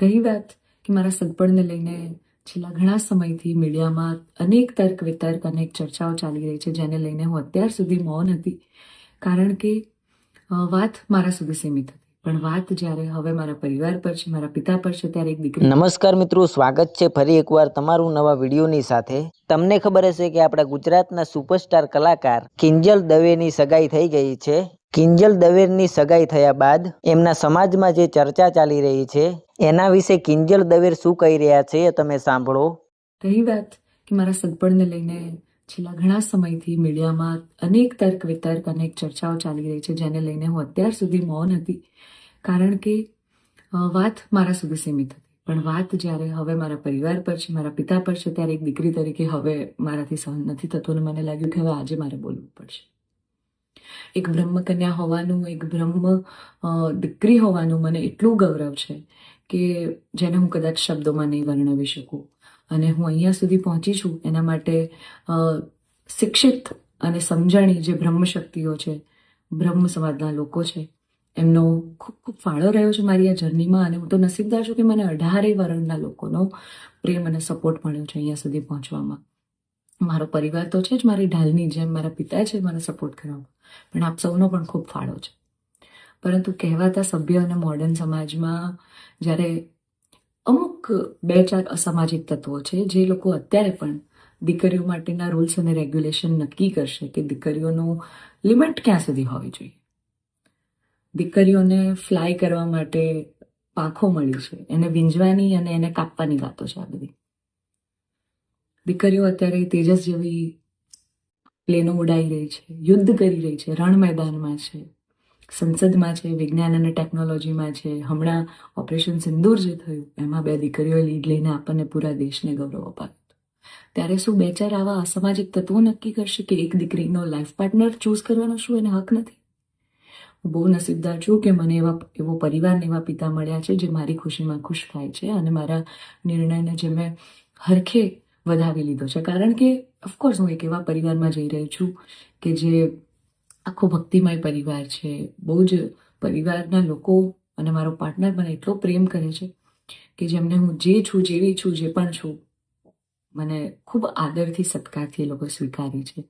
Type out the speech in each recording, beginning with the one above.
રહી વાત કે મારા સગપણને લઈને છેલ્લા ઘણા સમયથી મીડિયામાં અનેક તર્ક વિતર્ક અનેક ચર્ચાઓ ચાલી રહી છે, જેને લઈને હું અત્યાર સુધી મૌન હતી, કારણ કે વાત મારા સુધી સીમિત હતી. પણ વાત જ્યારે હવે મારા પરિવાર પર છે, મારા પિતા પર છે, ત્યારે એક દીકરી. નમસ્કાર મિત્રો, સ્વાગત છે ફરી એકવાર તમારું નવા વિડીયોની સાથે. તમને ખબર હશે કે આપણા ગુજરાતના સુપરસ્ટાર કલાકાર કિંજલ દવેની સગાઈ થઈ ગઈ છે. કિંજલ દવેની સગાઈ થયા બાદ એમના સમાજમાં જે ચર્ચા ચાલી રહી છે એના વિશે કિંજલ દવે શું કહી રહ્યા છે એ તમે સાંભળો. રહી વાત કે મારા સગપણને લઈને છેલ્લા ઘણા સમયથી મીડિયામાં અનેક તર્ક વિતર્ક અનેક ચર્ચાઓ ચાલી રહી છે, જેને લઈને હું અત્યાર સુધી મૌન હતી, કારણ કે વાત મારા સુધી સીમિત હતી. પણ વાત જ્યારે હવે મારા પરિવાર પર છે, મારા પિતા પર છે, ત્યારે એક દીકરી તરીકે હવે મારાથી સહન નથી થતું અને મને લાગ્યું કે હવે આજે મારે બોલવું પડશે. એક બ્રહ્મકન્યા હોવાનું, એક બ્રહ્મ દીકરી હોવાનું મને એટલું ગૌરવ છે કે જેને હું કદાચ શબ્દોમાં નહીં વર્ણવી શકું. અને હું અહીંયા સુધી પહોંચી છું એના માટે શિક્ષિત અને સમજણી જે બ્રહ્મશક્તિઓ છે, બ્રહ્મ સમાજના લોકો છે, એમનો ખૂબ ખૂબ ફાળો રહ્યો છે મારી આ જર્નીમાં. અને હું તો નસીબદાર છું કે મને 18 વર્ણના લોકોનો પ્રેમ અને સપોર્ટ મળ્યો છે અહીંયા સુધી પહોંચવામાં. મારો પરિવાર તો છે જ, મારી ઢાલની જેમ મારા પિતા છે મને સપોર્ટ કરવામાં, પણ આપ સૌનો પણ ખૂબ ફાળો છે. પરંતુ કહેવાતા સભ્ય અને મોડર્ન સમાજમાં જ્યારે અમુક 2-4 અસામાજિક તત્વો છે જે લોકો અત્યારે પણ દીકરીઓ માટેના રૂલ્સ અને રેગ્યુલેશન નક્કી કરશે કે દીકરીઓનું લિમિટ ક્યાં સુધી હોવી જોઈએ. દીકરીઓને ફ્લાય કરવા માટે પાંખો મળી છે, એને વીંજવાની અને એને કાપવાની વાતો છે આ બધી. દીકરીઓ અત્યારે તેજસ જેવી પ્લેનો ઉડાઈ રહી છે, યુદ્ધ કરી રહી છે, રણ મેદાનમાં છે, સંસદમાં છે, વિજ્ઞાન અને ટેકનોલોજીમાં છે. હમણાં ઓપરેશન સિંદૂર જે થયું એમાં 2 દીકરીઓએ લીડ લઈને આપણને પૂરા દેશને ગૌરવ અપાવ્યું. ત્યારે શું 2-4 આવા અસામાજિક તત્વો નક્કી કરશે કે એક દીકરીનો લાઈફ પાર્ટનર ચૂઝ કરવાનો શું એને હક નથી? હું બહુ નસીબદાર છું કે મને એવો પરિવાર ને એવા પિતા મળ્યા છે જે મારી ખુશીમાં ખુશ થાય છે અને મારા નિર્ણયને જે મેં હરખે વધાવી લીધો છે. કારણ કે ઓફકોર્સ હું એક એવા પરિવારમાં જઈ રહી છું કે જે આખો ભક્તિમય પરિવાર છે. બહુ જ પરિવારના લોકો અને મારો પાર્ટનર મને એટલો પ્રેમ કરે છે કે જેમને હું જે છું, જેવી છું, જે પણ છું, મને ખૂબ આદરથી સત્કારથી એ લોકો સ્વીકારી છે.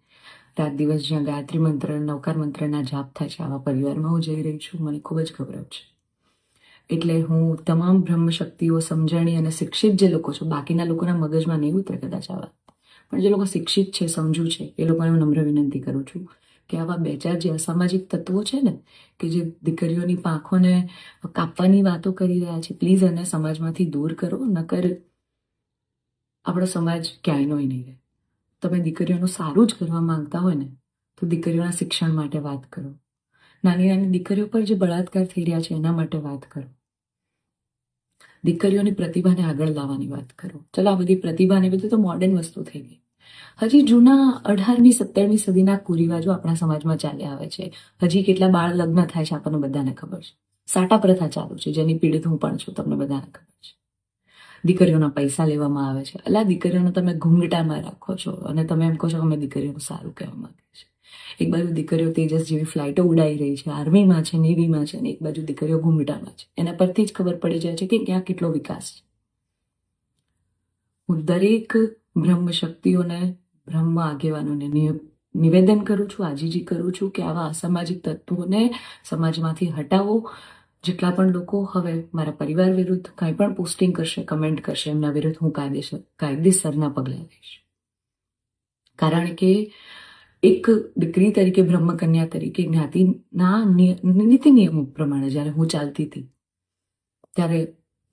રાત દિવસ જ્યાં ગાયત્રી મંત્ર, નવકાર મંત્રના જાપ થાય છે, આવા પરિવારમાં હું જઈ રહી છું. મને ખૂબ જ ગૌરવ છે. એટલે હું તમામ બ્રહ્મ શક્તિઓ, સમજણી અને શિક્ષિત જે લોકો છે, બાકીના લોકોના મગજમાં નહીં ઉતરે કદાચ આવા, પણ જે લોકો શિક્ષિત છે, સમજુ છે, એ લોકોને હું નમ્ર વિનંતી કરું છું કે આવા 2-4 જે અસામાજિક તત્વો છે ને કે જે દીકરીઓની પાંખોને કાપવાની વાતો કરી રહ્યા છે, પ્લીઝ એને સમાજમાંથી દૂર કરો, નકર આપણો સમાજ ક્યાંયનો નહીં રહે. તમે દીકરીઓનું સારું જ કરવા માંગતા હોય ને તો દીકરીઓના શિક્ષણ માટે વાત કરો. નાની નાની દીકરીઓ પર જે બળાત્કાર થઈ રહ્યા છે એના માટે વાત કરો. દીકરીઓની પ્રતિભાને આગળ લાવવાની વાત કરો. ચલો, આ બધી પ્રતિભાને બધું તો મોડર્ન વસ્તુ થઈ ગઈ. હજી જૂના 18મી 17મી સદીના કુરિવાજો આપણા સમાજમાં ચાલ્યા આવે છે. હજી કેટલા બાળ લગ્ન થાય છે આપણને બધાને ખબર છે. સાટા પ્રથા ચાલુ છે જેની પીડિત હું પણ છું, તમને બધાને ખબર છે. દીકરીઓના પૈસા લેવામાં આવે છે. અલા, દીકરીઓને તમે ઘૂંઘટામાં રાખો છો અને તમે એમ કહો છો કે અમે દીકરીઓનું સારું કહેવા માંગે છે. એક બાજુ દીકરીઓ તેજસ જેવી ફ્લાઇટો ઉડાઈ રહી છે, આર્મીમાં છે, નેવીમાં છે, અને એક બાજુ દીકરીઓ ઘૂંઘટામાં છે. એના પરથી જ ખબર પડી જાય છે કે ક્યાં કેટલો વિકાસ છે. હું દરેક બ્રહ્મ શક્તિઓને, બ્રહ્મ આગેવાનોને નિવેદન કરું છું, આજીજી કરું છું કે આવા અસામાજિક તત્વોને સમાજમાંથી હટાવો. જેટલા પણ લોકો હવે મારા પરિવાર વિરુદ્ધ કંઈ પણ પોસ્ટિંગ કરશે, કમેન્ટ કરશે, એમના વિરુદ્ધ હું કાયદેસરના પગલાં લઈશ. કારણ કે એક દીકરી તરીકે, બ્રહ્મકન્યા તરીકે, જ્ઞાતિના નીતિ નિયમો પ્રમાણે જ્યારે હું ચાલતી હતી ત્યારે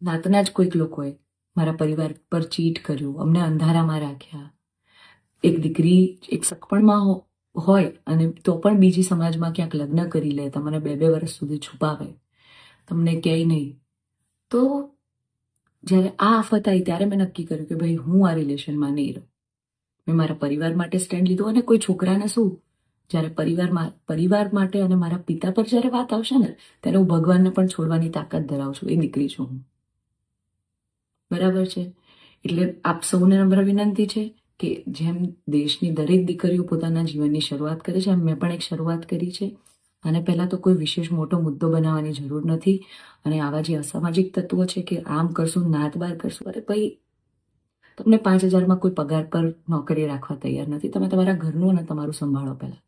નાતના જ કોઈક લોકોએ મારા પરિવાર પર ચીટ કર્યું, અમને અંધારામાં રાખ્યા. એક દીકરી એક સગપણમાં હોય અને તો પણ બીજી સમાજમાં ક્યાંક લગ્ન કરી લે, તમને 2-2 વર્ષ સુધી છુપાવે, તમને ક્યાંય નહીં. તો જ્યારે આ આફત આવી ત્યારે મેં નક્કી કર્યું કે ભાઈ હું આ રિલેશનમાં નહીં રહું. મેં મારા પરિવાર માટે સ્ટેન્ડ લીધો. અને કોઈ છોકરાને શું, જ્યારે પરિવાર માટે અને મારા પિતા પર જ્યારે વાત આવશે ને ત્યારે હું ભગવાનને પણ છોડવાની તાકાત ધરાવું છું. એ દીકરી છું હું, બરાબર છે? એટલે આપ સૌને નમ્ર વિનંતી છે કે જેમ દેશની દરેક દીકરીઓ પોતાના જીવનની શરૂઆત કરે છે, એમ મેં પણ એક શરૂઆત કરી છે. આને પહેલાં તો કોઈ વિશેષ મોટો મુદ્દો બનાવવાની જરૂર નથી. અને આવા જે અસામાજિક તત્વો છે કે આમ કરશું નાત બાર કરશું, અરે ભાઈ તમને 5,000માં કોઈ પગાર પર નોકરી રાખવા તૈયાર નથી. તમે તમારા ઘરનું અને તમારું સંભાળો પહેલાં.